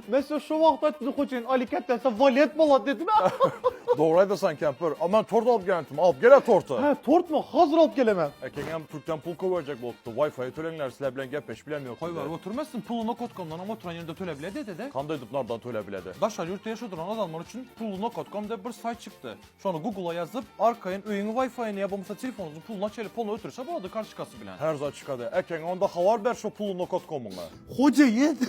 Mesela şu vaxt bizi hocanın alikətləsə valet bala dedim. Doğraydasan Kemper. Aman tort alıp geldim. Alıp gel tortu. He, tort mu? Hazır alıp gelemem. Ekengem Türk'ten pul koyacak bu. Wi-Fi'yi tölenler sizler bilen gepeş bilemiyor. Koy var oturmazsın puluna kotkomdan ama oturan yerinde töle bile de. Kanda edip nereden töle biledi. Daşar yurtta yaşadıran adamlar için puluna.com diye bir sayt çıktı. Sonra Google'a yazıp arkayın öyünü Wi-Fi'ni yapamasa telefonunuzun puluna çelip onu ötürse bu adı karşı çıkası bilen. Her zaman çıkadı. Ekeng onda havar ver şu pulun.com'una. Hoca yedi.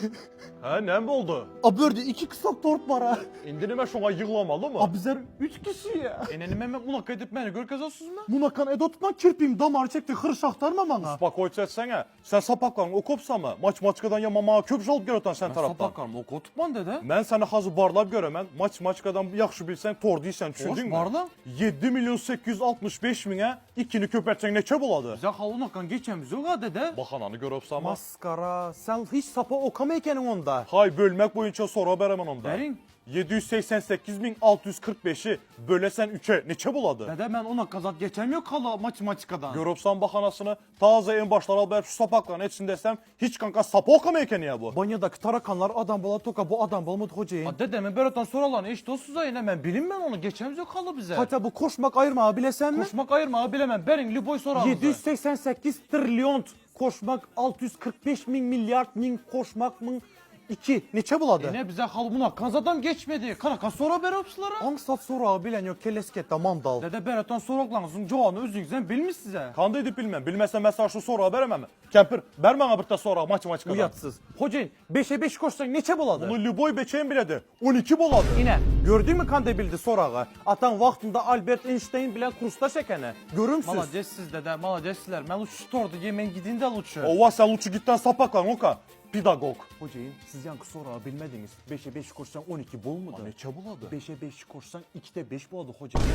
He ne mi oldu? Abörde 2 kısa tort var ha. İndirime şuna yığlamalı mı? Abizler 3 kişi ya. Eneni Mehmet Munak edip beni gör kazasız mı? Munakan edotman kirpim damar çekti hırış aktarma bana. Bak koyç etsene. Sen sapaklarını okopsa mı? Maçkadan ya mama köpüş alıp gel sen taraftan. Sapakarım o kotukman dede. Ben seni hazır barlap göremem. Maçkadan yaxşı bilsen tor deysen düşündün mü? Barla. 7 milyon 865 mine ikini köpertsen neçe buladı? Bize halunakan geçemiz yok ha dede. Bakananı görüpsa ama. Maskara sen hiç sapa okama ekenin onda. Hay bölmek boyunca sonra beremem onda. Verin. 788.645'i bölesen 3'e neçe buladı? Dede ben ona kazak geçemiyor kala maçkadan. Görüpsan bakanasını taze en başlar al ben şu sapakların etsin desem hiç kanka sapa okamaya ya bu. Banyadaki tarakanlar adam bala toka bu adam balmadı hocayın. Ha dedemin Berat'tan soralan eş dostsuza yine ben bilin ben onu geçemiz yok kala bize. Hatta bu koşmak ayırma bilesen mi? Koşmak ayırma bilemem. Berin Liboy sorar 788 trilyon koşmak 645 bin milyar min koşmak mın 2 neçe buladı? Ne bize halımına kazadan geçmedi. Karakan sonra Berat'sılara. Hangi saf soru bilen yok kelesket tamam dal. Dede Berat'tan soraklansın Joğan'ı özünüzden bilmiş size. Kanda edip bilmem. Bilmezsen mesela şu sonra veremem. Kempir vermem abırta sonra maç kadar. Uyatsız. Hocayın 5'e 5 koşsan neçe buladı? Bunu Lüboy beçeğin biledi. 12 buladı. Yine gördün mü kan bildi sorağı? Atan vaktinde Albert Einstein bilen kursta çekene. Görümsüz. Malaces siz dede, malaces sizler. Ben uçtu yemeğin gidin de uçu. Ova sen uçu gitten sapaklan oka. Pedagog. Hocayın siz yankı sorağı bilmediniz. 5'e 5 koşsan 12 bul mudur? Neçe buladı? 5'e 5 koşsan 2'de 5 buladı hocayın.